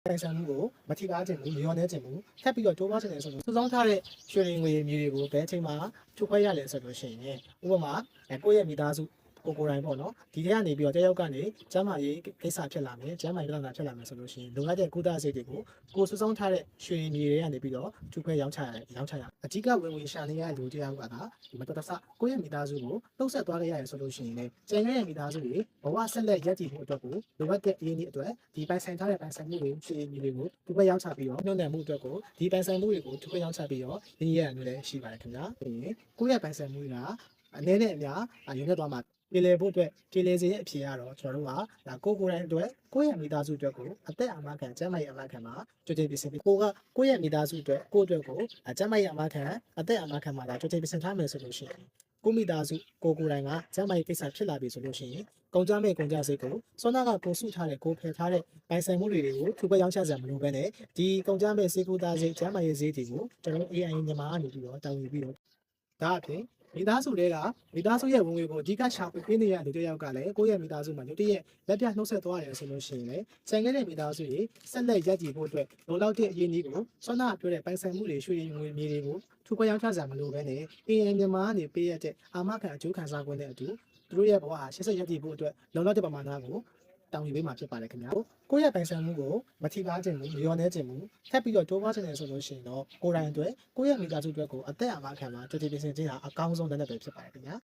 ပိုင်ဆိုင်မှုကိုမထိပါခြင်းဘူးလျော်နေခြင်းဘူးထပ်ပြီးတော့တိုးပွားခြင်းလည်းဆိုလို့စုဆောင်းထားတဲ့ရွှေရင်ငွေမြေတွေကိုဘယ်အချိန်မှာထုတ်ခွဲရလဲဆိုလို့ရှိရင်ဥပမာကိုယ့်ရဲ့မိသားစုကိုယ်တိုင်ပေါ့နော်ဒီထဲကနေပြီးတော့တယောက်ကနေကျမ်းမာရေးကိစ္စဖြစ်လာမယ်ကျမ်းမာရေးပြဿနာဖြစ်လာမယ်ဆိုလို့ရှိရင်လိုအပ်တဲ့ကုသစိတ်တွေကိုကိုယ်စုဆောင်းထားတဲ့ရွှေရင်မြေတွေကနေပြီးတော့ထုတ်ခွဲရောင်းချရတယ်အဓိကဝင်ဝင်ရှာနေရတဲ့လူတရားကဒီမတော်တဆကိုယ့်ရဲ့မိသားစုကိုနှုတ်ဆက်သွားခဲ့ရတယ်ဆိုလို့ရှိရင်လည်းကျန်တဲ့မိသားစုတွေဘဝဆက်လက်ရပ်တည်ဖို့အတွက်ကိုလိုအပ်တဲ့အရင်းအမြစ်အတွက်ဒီပိုင်ဆိုင်ထားတဲ့ပိုင်ဆိုင်မှုတွေရွှေရင်မြေတွေကိုထုတ်ခွဲရောင်းချပြီးတော့ညှိနှိုင်းမှုအတွက်ကိုဒီပိုင်ဆိုင်မှုတွေကိုထုတ်ခွဲရောင်းချပြီးတော့ရင်းရရမျိုးလည်းရှိပါတယ်ခင်ဗျာပြီးရင်ကိုယ့်ရဲ့ပိုင်ဆိုင်မှုတွေကအနည်းနဲ့အများရင်းနှက်သွားမှာပြည်လေဖို့အတွက်ပြည်လေစေရဲ့အဖြေကတော့ကျွန်တော်တို့ကဒါကိုယ်တိုင်အတွက်ကိုယ့်ရဲ့မိသားစုအတွက်ကိုအသက်အာမခံကျန်းမာရေးအာမခံမှာကြိုတင်ပြင်ဆင်ပြီးကိုယ့်ရဲ့မိသားစုအတွက်ကိုယ့်အတွက်ကိုကျန်းမာရေးအာမခံအသက်အာမခံမှာဒါကြိုတင်ပြင်ဆင်ထားမယ်ဆိုလို့ရှိရင်ကိုမိသားစုကိုယ်တိုင်ကကျန်းမာရေးကိစ္စဖြစ်လာပြီဆိုလို့ရှိရင်ကုန်ကြမဲ့ကုန်ကြစိတ်ကိုစောနာကကိုစုထားတဲ့ကိုဖယ်ထားတဲ့ပိုင်ဆိုင်မှုတွေကိုထူပွက်ရောင်းချစရာမလိုဘဲနဲ့ဒီကုန်ကြမဲ့စေကူသားစိတ်ကျန်းမာရေးဈေးတွေကိုကျွန်တော် AI မြန်မာကနေပြီးတော့တာဝန်ယူပြီးတော့ဒါအပြင်မိသားစုတွေကမိသားစုရဲ့ဝင်ငွေကိုအဓိကရှာဖွေပေးနေရတဲ့လူတစ်ယောက်ကလည်းကိုယ့်ရဲ့မိသားစုမှာရုတ်တရက်လက်ပြနှုတ်ဆက်သွားတယ်ဆိုလို့ရှိရင်လည်းဆန်ခဲ့တဲ့မိသားစုတွေဆက်လက်ရပ်တည်ဖို့အတွက်လုံလောက်တဲ့အရေးနည်းကိုစောနာပြောတဲ့ပိုင်ဆိုင်မှုတွေရွှေရင်ငွေမြေတွေကိုထူပွက်ရောင်းချစရာမလိုဘဲနဲ့ AI မြန်မာကနေပေးရတဲ့အာမခံအကျိုးခံစား권တဲ့အတူသူတို့ရဲ့ဘဝဟာရှေ့ဆက်ရပ်တည်ဖို့အတွက်လုံလောက်တဲ့ပမာဏကိုတောင်းယူပေးမှာဖြစ်ပါတယ်ခင်ဗျာကိုယ့်ရဲ့ပိုင်ဆိုင်မှုကိုမထိပါခြင်းဘူးလျော်နေခြင်းဘူးထပ်ပြီးတော့တိုးပွားခြင်းလည်းဆိုလို့ရှိရင်တော့ကိုယ်တိုင်အတွက်ကိုယ့်ရဲ့မိသားစုအတွက်ကိုအသက်အာမခံမှာကြိုတင်ပြင်ဆင်ခြင်းဟာအကောင်းဆုံးတဲ့ပဲဖြစ်ပါတယ်ခင်ဗျာ